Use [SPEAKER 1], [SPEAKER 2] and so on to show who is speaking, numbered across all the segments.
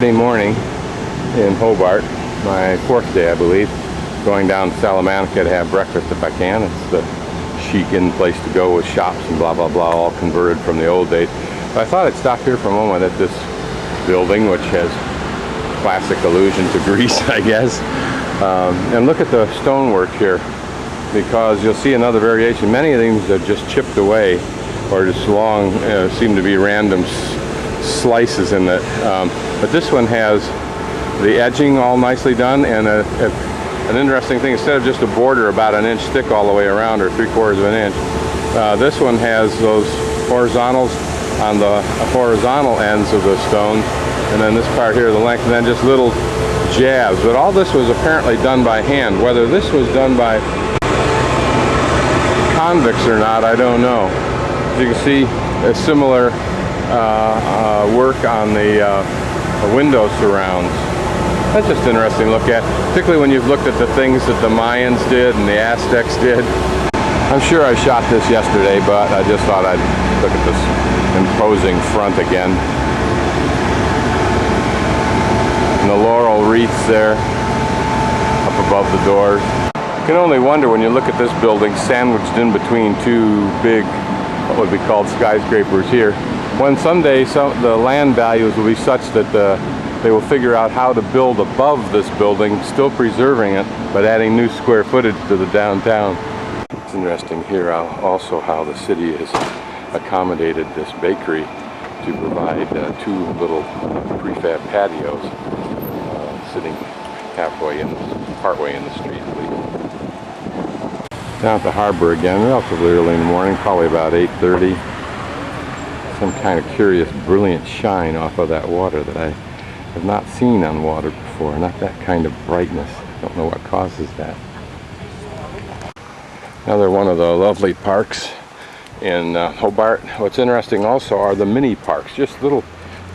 [SPEAKER 1] Saturday morning in Hobart, my fourth day I believe, going down to Salamanca to have breakfast if I can. It's the chic-in place to go with shops and blah blah blah, all converted from the old days. But I thought I'd stop here for a moment at this building, which has classic allusion to Greece, I guess, and look at the stonework here, because you'll see another variation. Many of these are just chipped away or just long, seem to be random slices in it. But this one has the edging all nicely done, and an interesting thing, instead of just a border about an inch thick all the way around, or 3/4 of an inch, this one has those horizontals on the horizontal ends of the stones, and then this part here, the length, and then just little jabs. But all this was apparently done by hand. Whether this was done by convicts or not, I don't know. As you can see, a similar work on the window surrounds. That's just interesting to look at, particularly when you've looked at the things that the Mayans did and the Aztecs did. I'm sure I shot this yesterday, but I just thought I'd look at this imposing front again. And the laurel wreaths there up above the doors. You can only wonder when you look at this building sandwiched in between two big, what would be called skyscrapers here, when someday the land values will be such that they will figure out how to build above this building, still preserving it, but adding new square footage to the downtown. It's interesting here also how the city has accommodated this bakery to provide two little prefab patios sitting partway in the street at least. Down at the harbor again, relatively early in the morning, probably about 8:30. Some kind of curious, brilliant shine off of that water that I have not seen on water before. Not that kind of brightness. Don't know what causes that. Another one of the lovely parks in Hobart. What's interesting also are the mini parks, just little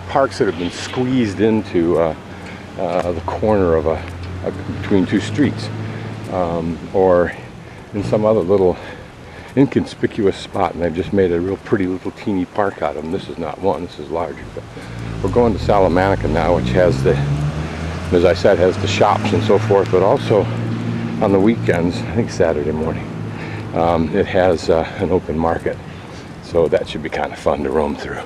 [SPEAKER 1] parks that have been squeezed into the corner of between two streets, or in some other little inconspicuous spot, and they've just made a real pretty little teeny park out of them. This is not one, this is larger. But we're going to Salamanca now, which has as I said, has the shops and so forth, but also on the weekends, I think Saturday morning, it has an open market. So that should be kind of fun to roam through.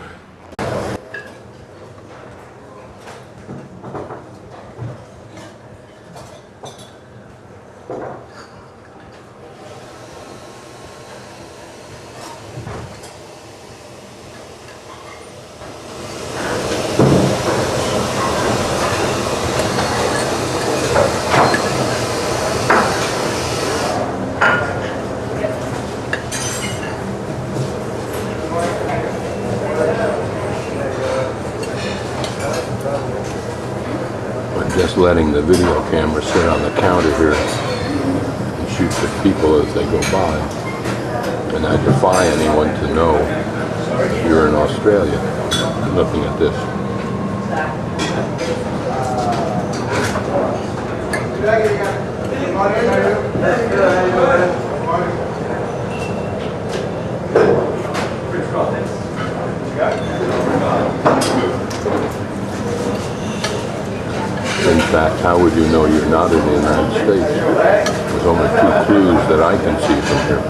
[SPEAKER 1] Just letting the video camera sit on the counter here and shoot the people as they go by. And I defy anyone to know if you're in Australia looking at this. In fact, how would you know you're not in the United States? There's only two clues that I can see from here.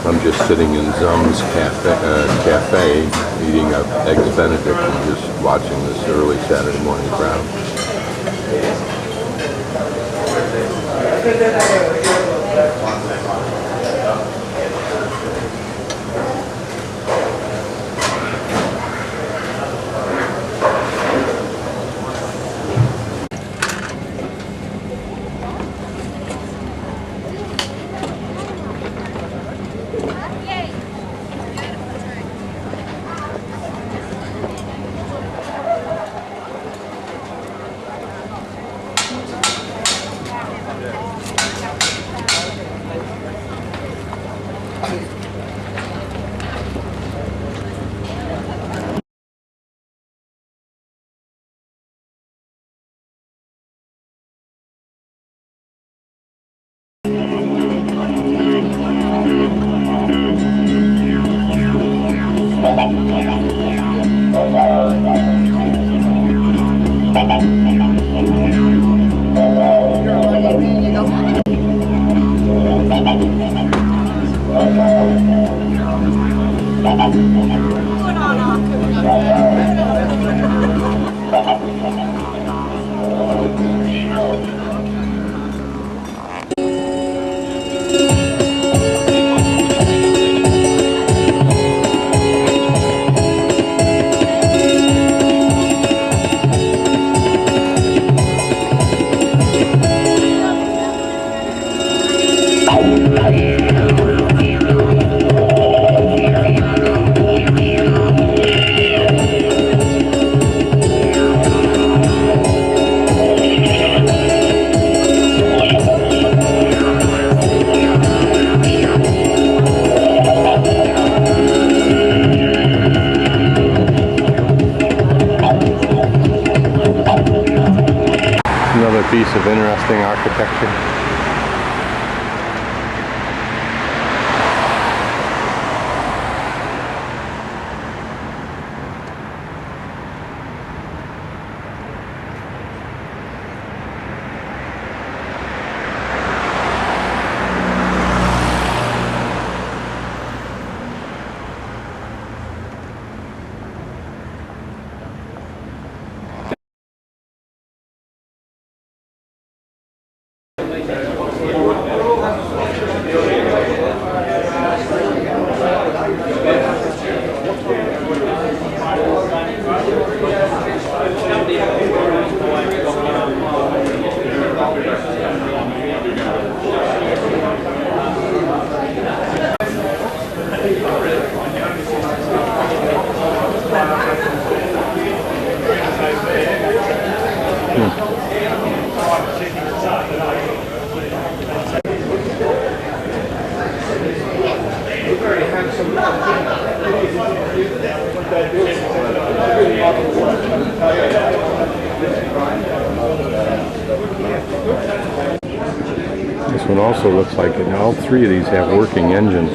[SPEAKER 1] I'm just sitting in Zum's cafe eating an Eggs Benedict and just watching this early Saturday morning crowd. architecture. This one also looks like it. All three of these have working engines.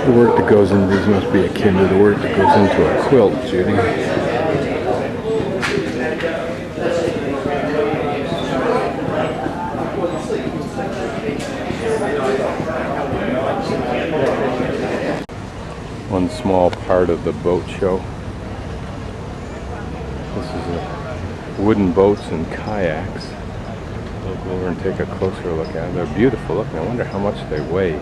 [SPEAKER 1] The work that goes into these must be akin to the work that goes into a quilt, Judy. One small part of the boat show. This is wooden boats and kayaks. We'll go over and take a closer look at them. They're beautiful looking. I wonder how much they weigh.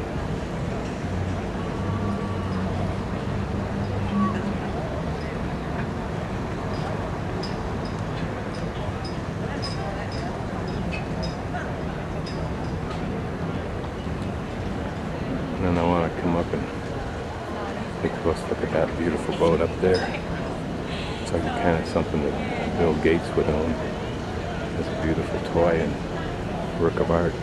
[SPEAKER 1] And I want to come up and take a close look at that beautiful boat up there. It's like a kind of something that Bill Gates would own. It's a beautiful toy and work of art.